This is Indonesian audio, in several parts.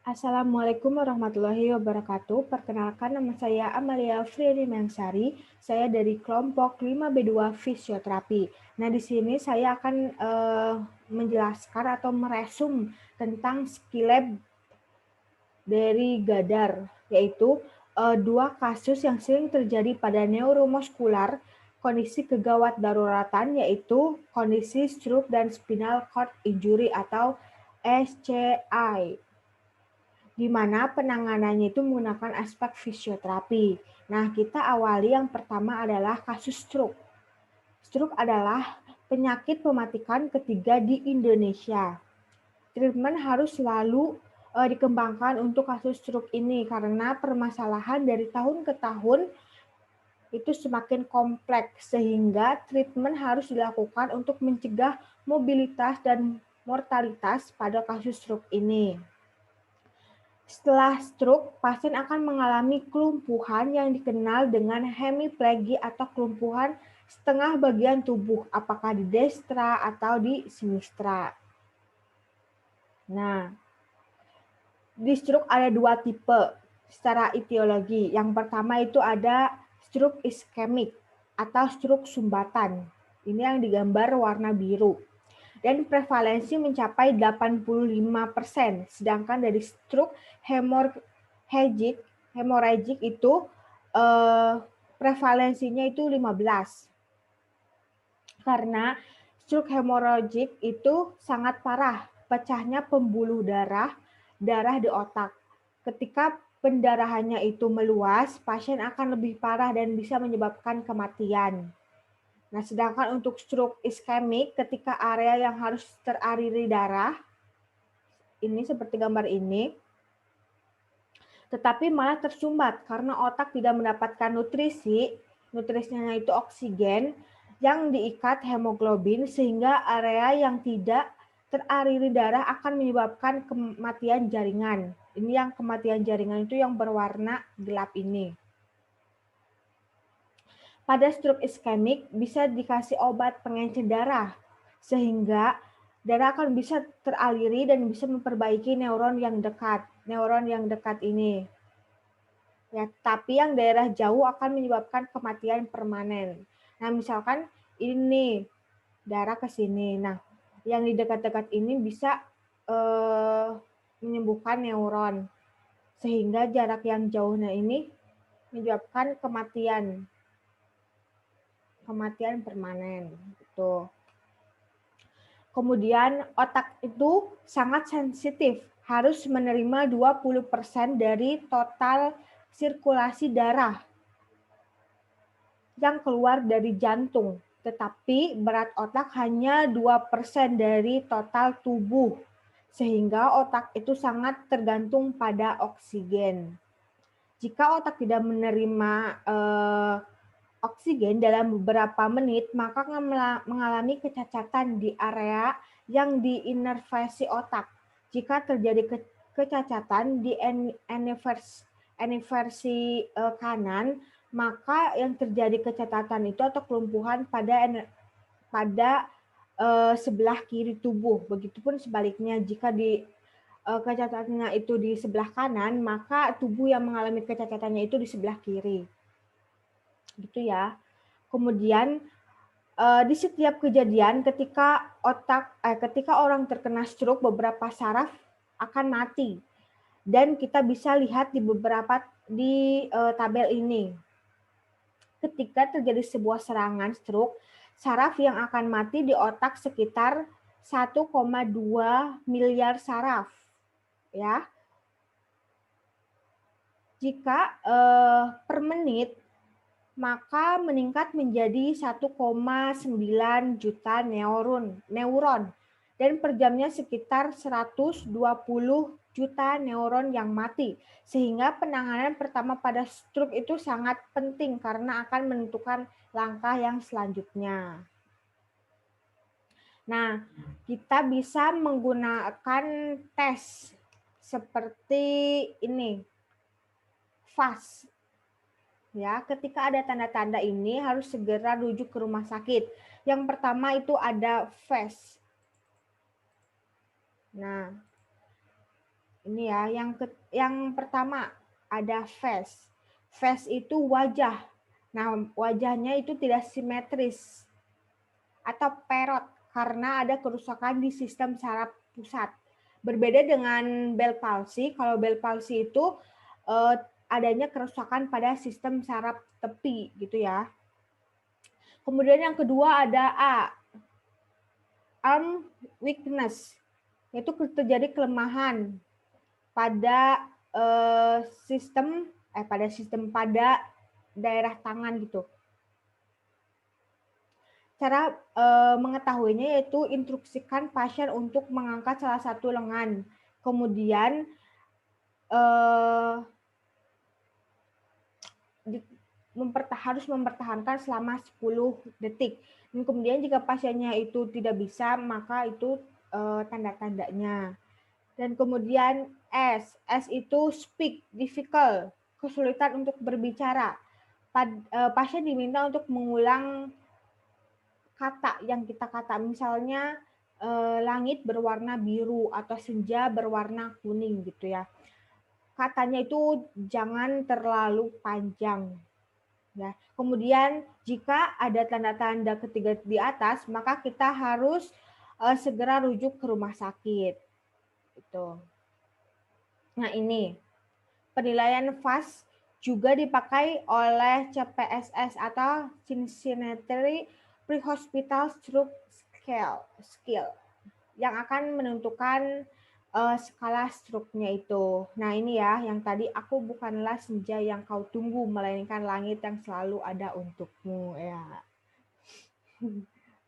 Assalamualaikum warahmatullahi wabarakatuh. Perkenalkan, nama saya Amalia Frieni Mengsari. Saya dari kelompok 5B2 Fisioterapi. Nah, di sini saya akan menjelaskan atau meresum tentang skill lab dari Gadar, yaitu dua kasus yang sering terjadi pada neuromuskular, kondisi kegawat daruratan, yaitu kondisi stroke dan spinal cord injury atau SCI, di mana penanganannya itu menggunakan aspek fisioterapi. Nah, kita awali yang pertama adalah kasus stroke. Stroke adalah penyakit mematikan ketiga di Indonesia. Treatment harus selalu dikembangkan untuk kasus stroke ini karena permasalahan dari tahun ke tahun itu semakin kompleks sehingga treatment harus dilakukan untuk mencegah mobilitas dan mortalitas pada kasus stroke ini. Setelah stroke, pasien akan mengalami kelumpuhan yang dikenal dengan hemiplegia atau kelumpuhan setengah bagian tubuh, apakah di destra atau di sinistra. Nah, di stroke ada dua tipe secara etiologi. Yang pertama itu ada stroke iskemik atau stroke sumbatan. Ini yang digambar warna biru. Dan prevalensi mencapai 85%, sedangkan dari stroke hemorrhagic itu prevalensinya itu 15%. Karena stroke hemorrhagic itu sangat parah, pecahnya pembuluh darah di otak. Ketika pendarahannya itu meluas, pasien akan lebih parah dan bisa menyebabkan kematian. Nah, sedangkan untuk stroke iskemik, ketika area yang harus teraliri darah, ini seperti gambar ini, tetapi malah tersumbat karena otak tidak mendapatkan nutrisinya itu oksigen yang diikat hemoglobin sehingga area yang tidak teraliri darah akan menyebabkan kematian jaringan. Ini yang kematian jaringan itu yang berwarna gelap ini. Pada stroke iskemik bisa dikasih obat pengencer darah sehingga darah akan bisa teraliri dan bisa memperbaiki neuron yang dekat ini. Ya, tapi yang daerah jauh akan menyebabkan kematian permanen. Nah, misalkan ini darah ke sini. Nah, yang di dekat-dekat ini bisa menyembuhkan neuron. Sehingga jarak yang jauhnya ini menyebabkan kematian permanen. Gitu. Kemudian otak itu sangat sensitif, harus menerima 20% dari total sirkulasi darah yang keluar dari jantung, tetapi berat otak hanya 2% dari total tubuh, sehingga otak itu sangat tergantung pada oksigen. Jika otak tidak menerima oksigen dalam beberapa menit, maka akan mengalami kecacatan di area yang diinervasi otak. Jika terjadi kecacatan di eniversi kanan, maka yang terjadi kecacatan itu atau kelumpuhan pada sebelah kiri tubuh. Begitupun sebaliknya, jika kecacatannya itu di sebelah kanan, maka tubuh yang mengalami kecacatannya itu di sebelah kiri. Gitu ya. Kemudian di setiap kejadian ketika orang terkena stroke, beberapa saraf akan mati. Dan kita bisa lihat di tabel ini. Ketika terjadi sebuah serangan stroke, saraf yang akan mati di otak sekitar 1,2 miliar saraf. Ya. Jika per menit, maka meningkat menjadi 1,9 juta neuron dan per jamnya sekitar 120 juta neuron yang mati. Sehingga penanganan pertama pada stroke itu sangat penting karena akan menentukan langkah yang selanjutnya. Nah, kita bisa menggunakan tes seperti ini, FAST. Ya, ketika ada tanda-tanda ini harus segera rujuk ke rumah sakit. Yang pertama itu ada FAST. Nah, Ini ya, yang pertama ada face. Face itu wajah. Nah, wajahnya itu tidak simetris atau perot karena ada kerusakan di sistem saraf pusat. Berbeda dengan Bell palsy, kalau Bell palsy itu adanya kerusakan pada sistem saraf tepi gitu ya. Kemudian yang kedua ada A, arm weakness, yaitu terjadi kelemahan pada pada daerah tangan gitu. Cara mengetahuinya yaitu instruksikan pasien untuk mengangkat salah satu lengan. Kemudian harus mempertahankan selama 10 detik. Dan kemudian jika pasiennya itu tidak bisa, maka itu tanda-tandanya. Dan kemudian S itu speak, difficult, kesulitan untuk berbicara. Pasien diminta untuk mengulang kata yang kita kata, misalnya langit berwarna biru atau senja berwarna kuning gitu ya. Katanya itu jangan terlalu panjang. Ya. Kemudian jika ada tanda-tanda ketiga di atas, maka kita harus segera rujuk ke rumah sakit. Itu. Nah ini penilaian FAST juga dipakai oleh CPSS atau Cincinnati Pre-Hospital Stroke Scale yang akan menentukan skala stroke-nya itu. Nah ini ya, yang tadi aku bukanlah senja yang kau tunggu, melainkan langit yang selalu ada untukmu. Ya.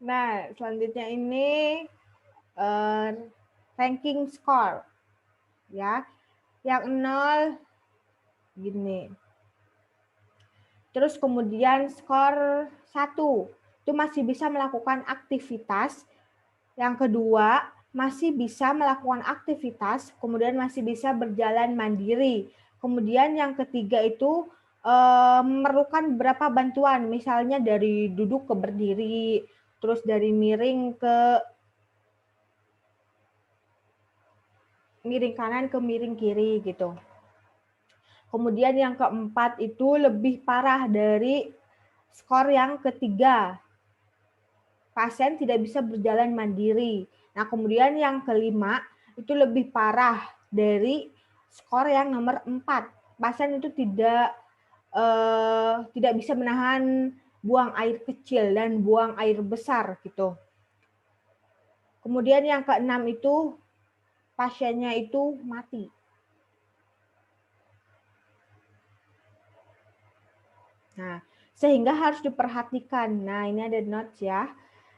Nah selanjutnya ini ranking score. Ya, yang 0 gini. Terus kemudian skor 1 itu masih bisa melakukan aktivitas. Yang kedua, masih bisa melakukan aktivitas, kemudian masih bisa berjalan mandiri. Kemudian yang ketiga itu memerlukan beberapa bantuan, misalnya dari duduk ke berdiri, terus dari miring kanan ke miring kiri gitu. Kemudian yang keempat itu lebih parah dari skor yang ketiga. Pasien tidak bisa berjalan mandiri. Nah, kemudian yang kelima itu lebih parah dari skor yang nomor 4. Pasien itu tidak bisa menahan buang air kecil dan buang air besar gitu. Kemudian yang keenam itu pasiennya itu mati. Nah, sehingga harus diperhatikan. Nah, ini ada notes ya.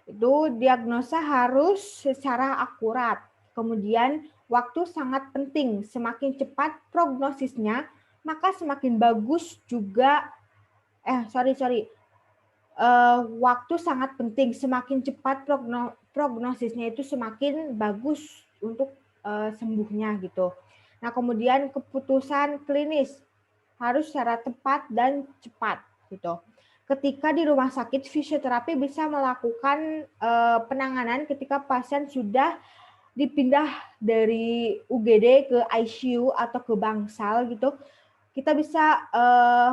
Itu diagnosa harus secara akurat. Kemudian waktu sangat penting. Semakin cepat prognosisnya, maka semakin bagus juga. Waktu sangat penting. Semakin cepat prognosisnya itu semakin bagus untuk sembuhnya gitu. Nah, kemudian keputusan klinis harus secara tepat dan cepat gitu. Ketika di rumah sakit, fisioterapi bisa melakukan penanganan ketika pasien sudah dipindah dari UGD ke ICU atau ke bangsal gitu. Kita bisa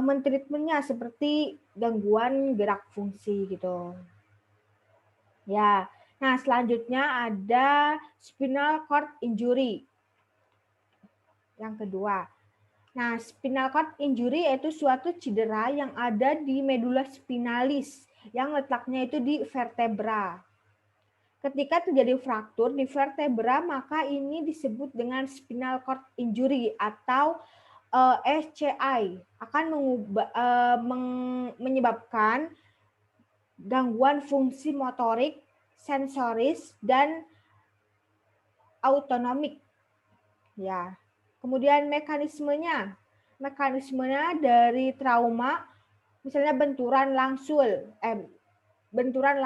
mentreatmentnya seperti gangguan gerak fungsi gitu. Ya, nah selanjutnya ada spinal cord injury. Yang kedua. Nah, spinal cord injury yaitu suatu cedera yang ada di medula spinalis yang letaknya itu di vertebra. Ketika terjadi fraktur di vertebra, maka ini disebut dengan spinal cord injury atau SCI, akan menyebabkan gangguan fungsi motorik, sensoris, dan autonomik. Ya. Kemudian mekanismenya dari trauma, misalnya benturan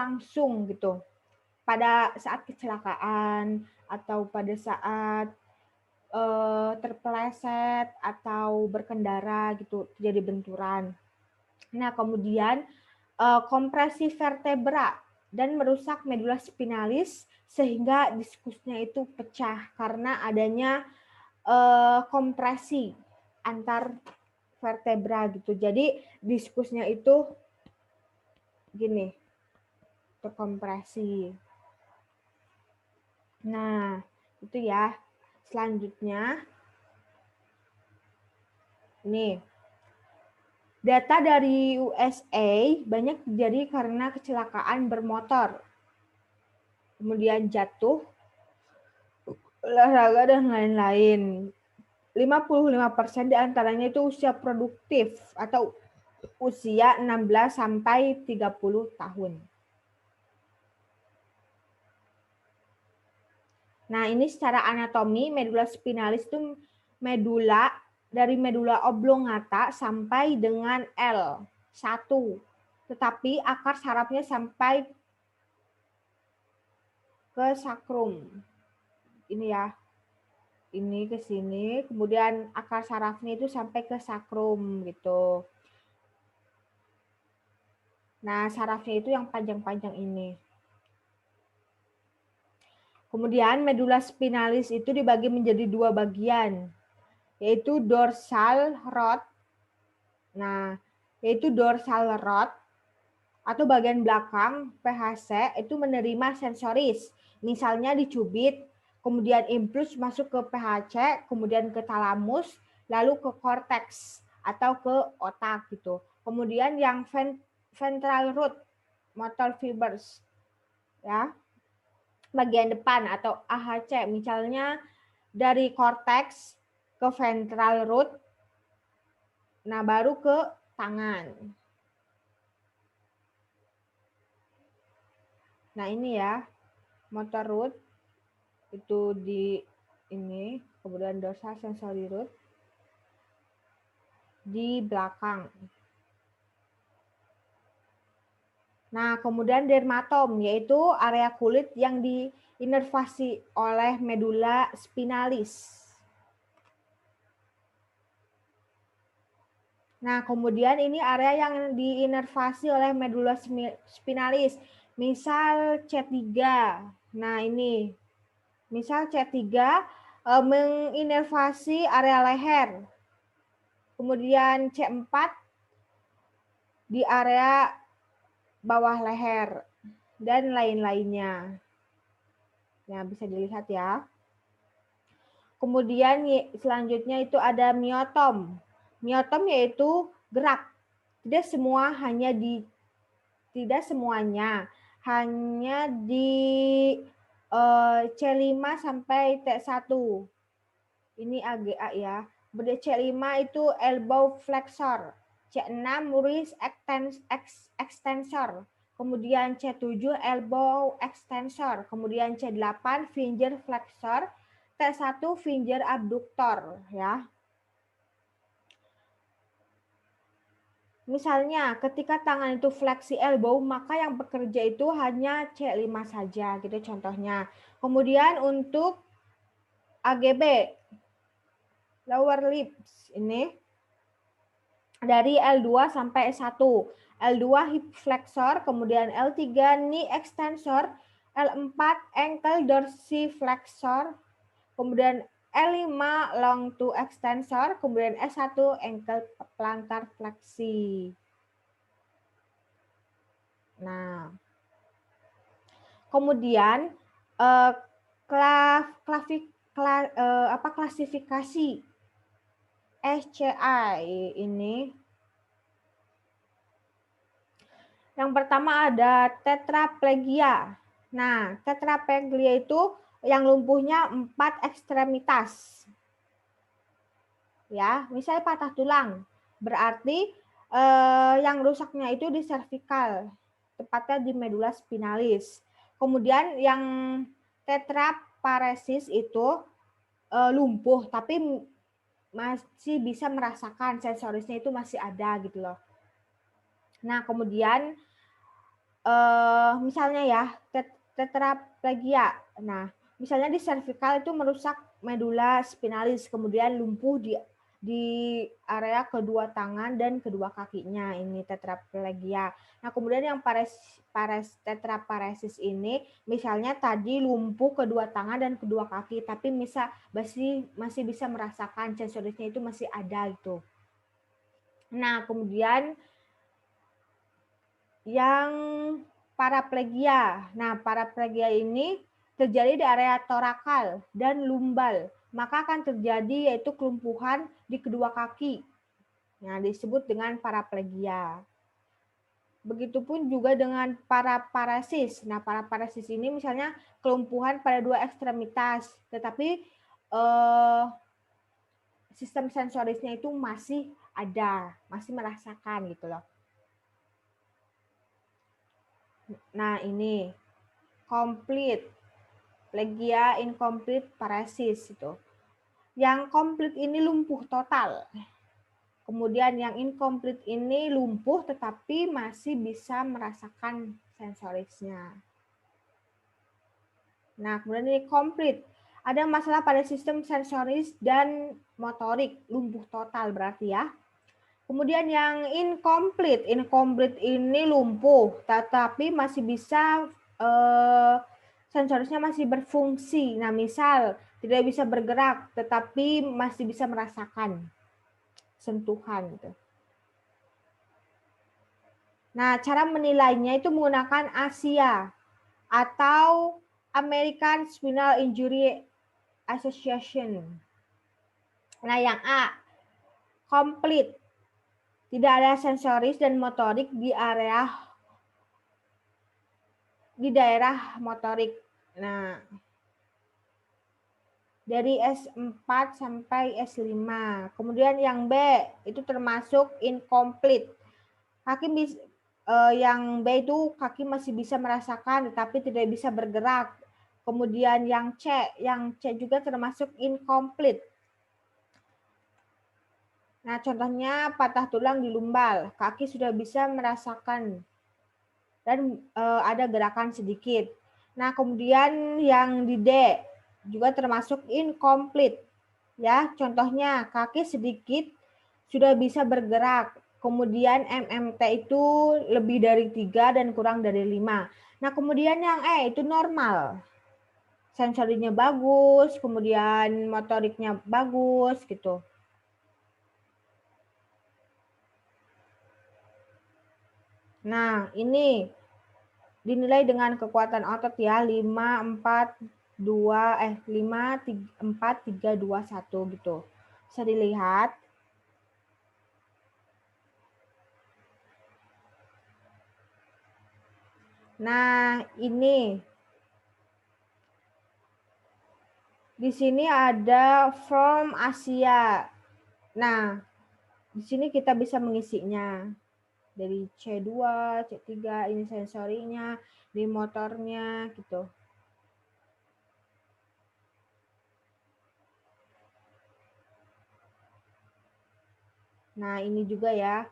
langsung gitu pada saat kecelakaan atau pada saat terpeleset atau berkendara gitu terjadi benturan. Nah kemudian kompresi vertebra dan merusak medula spinalis sehingga diskusnya itu pecah karena adanya kompresi antar vertebra gitu. Jadi diskusnya itu gini, terkompresi. Nah, itu ya. Selanjutnya, nih, data dari USA banyak terjadi karena kecelakaan bermotor, kemudian jatuh, olahraga, dan lain-lain. 55% diantaranya itu usia produktif atau usia 16 sampai 30 tahun. Nah, ini secara anatomi medula spinalis itu dari medula oblongata sampai dengan L1. Tetapi akar sarafnya sampai ke sakrum. Ini ya. Ini ke sini, kemudian akar sarafnya itu sampai ke sakrum gitu. Nah, sarafnya itu yang panjang-panjang ini. Kemudian medula spinalis itu dibagi menjadi 2 bagian, yaitu dorsal rod. Nah, yaitu dorsal rod atau bagian belakang PHC itu menerima sensoris. Misalnya dicubit, kemudian impuls masuk ke PHC, kemudian ke talamus, lalu ke korteks atau ke otak gitu. Kemudian yang ventral root motor fibers ya, bagian depan atau AHC, misalnya dari korteks ke ventral root, nah baru ke tangan. Nah ini ya, motor root itu di ini, kemudian dorsal sensory root di belakang. Nah, kemudian dermatom, yaitu area kulit yang diinervasi oleh medula spinalis. Nah, kemudian ini area yang diinervasi oleh medula spinalis. Misal C3. Nah, ini. Misal C3 menginervasi area leher. Kemudian C4 di area bawah leher dan lain-lainnya. Nah, bisa dilihat ya. Kemudian selanjutnya itu ada miotom. Miotom yaitu gerak. Tidak semuanya hanya di C5 sampai T1. Ini AGA ya. Kemudian C5 itu elbow flexor. C6 wrist extensor. Kemudian C7 elbow extensor. Kemudian C8 finger flexor. T1 finger abductor ya. Misalnya ketika tangan itu fleksi elbow, maka yang bekerja itu hanya C5 saja gitu contohnya. Kemudian untuk AGB lower lips ini dari L2 sampai S1. L2 hip flexor, kemudian L3 knee extensor, L4 ankle dorsiflexor, kemudian L5 long toe extensor, kemudian S1 ankle plantar fleksi. Nah, kemudian klasifikasi SCI ini. Yang pertama ada tetraplegia. Nah, tetraplegia itu yang lumpuhnya 4 ekstremitas. Ya, misalnya patah tulang, berarti yang rusaknya itu di servikal, tepatnya di medula spinalis. Kemudian yang tetraparesis itu lumpuh, tapi masih bisa merasakan sensorisnya itu masih ada gitu loh. Nah, kemudian misalnya ya tetraplegia. Nah, misalnya di servikal itu merusak medula spinalis, kemudian lumpuh di di area kedua tangan dan kedua kakinya, ini tetraplegia. Nah, kemudian yang tetraparesis ini misalnya tadi lumpuh kedua tangan dan kedua kaki, tapi masih bisa merasakan sensorisnya itu masih ada gitu. Nah, kemudian yang paraplegia. Nah, paraplegia ini terjadi di area torakal dan lumbal, maka akan terjadi yaitu kelumpuhan di kedua kaki. Nah, disebut dengan paraplegia. Begitupun juga dengan paraparesis. Nah, paraparesis ini misalnya kelumpuhan pada dua ekstremitas, tetapi sistem sensorisnya itu masih ada, masih merasakan gitu loh. Nah, ini complete plegia incomplete paresis itu. Yang komplit ini lumpuh total. Kemudian yang incomplete ini lumpuh tetapi masih bisa merasakan sensorisnya. Nah, kemudian ini komplit. Ada masalah pada sistem sensoris dan motorik, lumpuh total berarti ya. Kemudian yang incomplete ini lumpuh, tetapi masih bisa sensorisnya masih berfungsi. Nah, misal tidak bisa bergerak, tetapi masih bisa merasakan sentuhan. Gitu. Nah, cara menilainya itu menggunakan ASIA atau American Spinal Injury Association. Nah, yang A, complete. Tidak ada sensoris dan motorik di daerah motorik. Nah, dari S4 sampai S5. Kemudian yang B itu termasuk incomplete. Yang B itu kaki masih bisa merasakan tetapi tidak bisa bergerak. Kemudian yang C juga termasuk incomplete. Nah, contohnya patah tulang di lumbal, kaki sudah bisa merasakan dan ada gerakan sedikit. Nah, kemudian yang di D juga termasuk incomplete. Ya, contohnya kaki sedikit sudah bisa bergerak. Kemudian MMT itu lebih dari 3 dan kurang dari 5. Nah, kemudian yang E itu normal. Sensorinya bagus, kemudian motoriknya bagus gitu. Nah, ini dinilai dengan kekuatan otot ya 5 4 3 2 1 gitu. Bisa dilihat. Nah, ini di sini ada form Asia. Nah, di sini kita bisa mengisinya. Dari C2, C3, ini sensorinya, di motornya gitu. Nah, ini juga ya.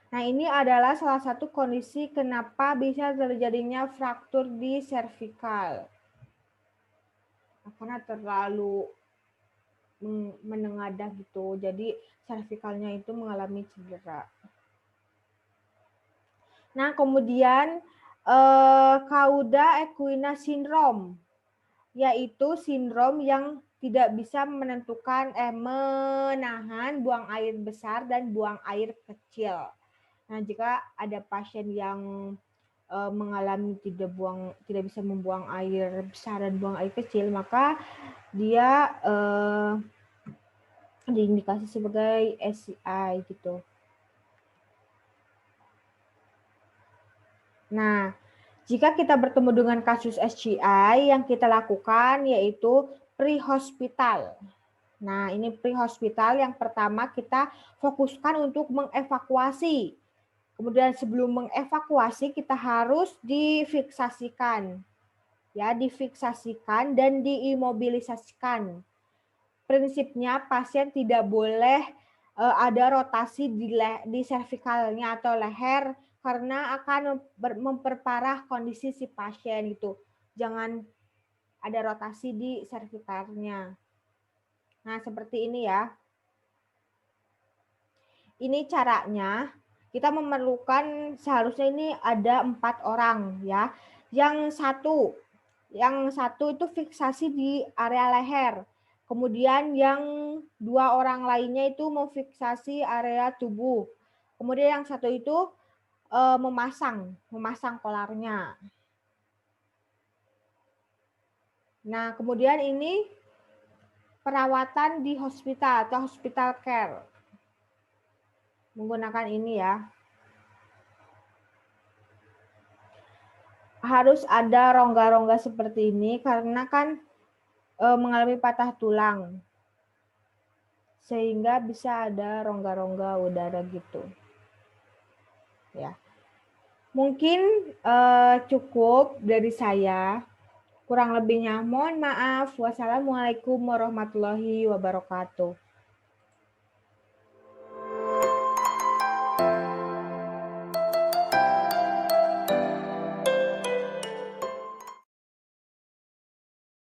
Nah, ini adalah salah satu kondisi kenapa bisa terjadinya fraktur di servikal. Karena terlalu menengadah gitu, jadi servikalnya itu mengalami cedera. Nah, kemudian Cauda equina syndrome, yaitu sindrom yang tidak bisa menahan buang air besar dan buang air kecil. Nah, jika ada pasien yang mengalami tidak bisa membuang air besar dan buang air kecil, maka dia diindikasi sebagai SCI gitu. Nah, jika kita bertemu dengan kasus SCI, yang kita lakukan yaitu pre-hospital. Nah, ini pre-hospital yang pertama kita fokuskan untuk mengevakuasi. Kemudian sebelum mengevakuasi kita harus difiksasikan. Ya, difiksasikan dan diimobilisasikan. Prinsipnya pasien tidak boleh ada rotasi di servikalnya atau leher karena akan memperparah kondisi si pasien itu. Jangan ada rotasi di servikalnya. Nah, seperti ini ya. Ini caranya, kita memerlukan seharusnya ini ada 4 orang ya. Yang satu itu fiksasi di area leher. Kemudian yang 2 orang lainnya itu memfiksasi area tubuh. Kemudian yang satu itu memasang kolarnya. Nah, kemudian ini perawatan di hospital atau hospital care. Menggunakan ini ya. Harus ada rongga-rongga seperti ini karena kan mengalami patah tulang. Sehingga bisa ada rongga-rongga udara gitu. Ya. Mungkin cukup dari saya. Kurang lebihnya mohon maaf. Wassalamualaikum warahmatullahi wabarakatuh.